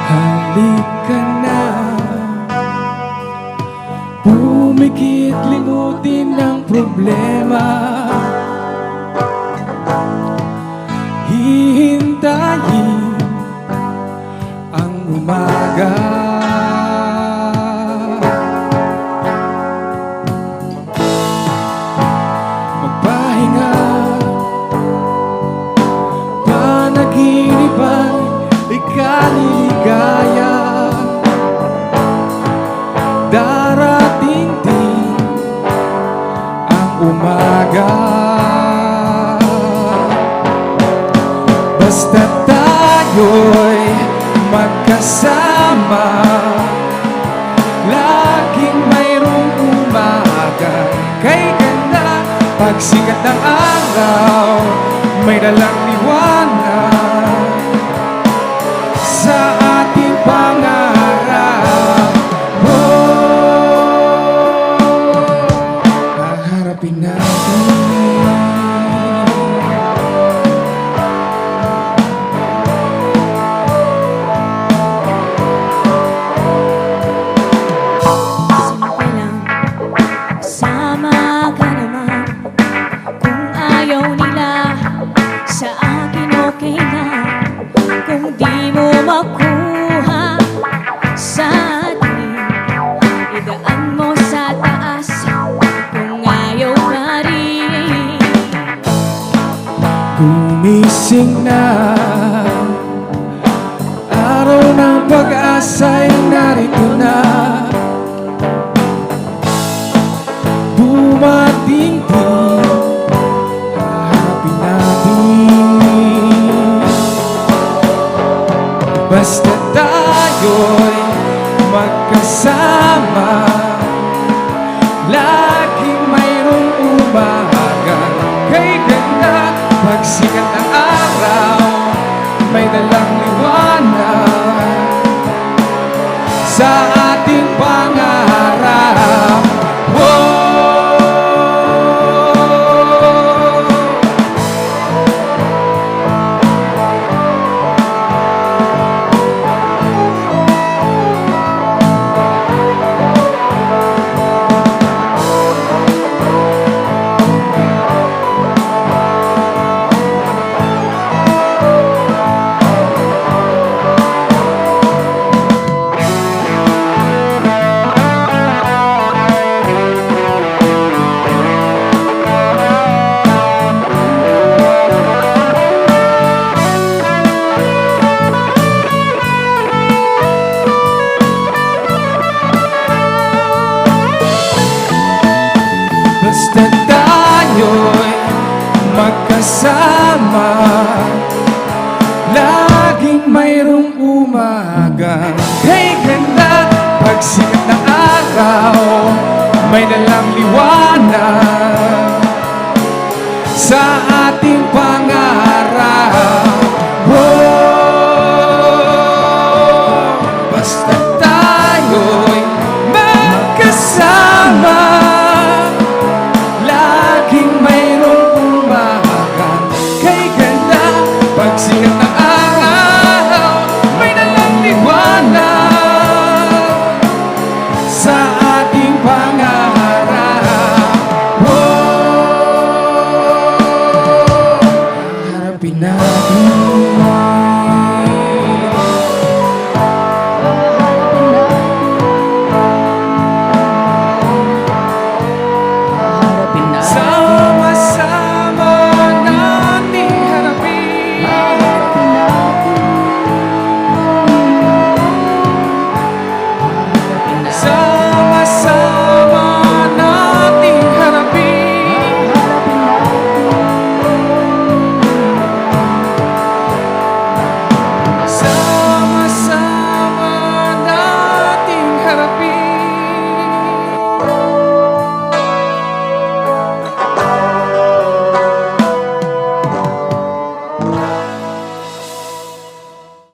Halika na, pumikit, limutin ang problema. Hihintayin ang umaga. Magpahinga, panaginipan, ikaliligaya. Darating din ang umaga. Basta tayo'y magkasama, laging mayroong umaga. Kay ganda, pagsikat ng araw, may dalang liwanag sa ating pangarap. Haharapin natin. Sama ka naman. Kung ayaw nila, sa akin okay lang. Kung di mo makuha sa atin, idaan mo sa taas. Kung ayaw ka rin, Gumising na, araw ng pag-asa'y narito na. Dumating din, haharapin natin. Basta tayo'y magkasama, laging mayroong umaga. Kay ganda, pagsikat ng araw, may dalang liwanag sa ating pangarap. Basta tayo'y magkasama, laging mayroong umaga. Kay ganda, pagsikat ng araw, may dalang liwanag sa ating pangarap.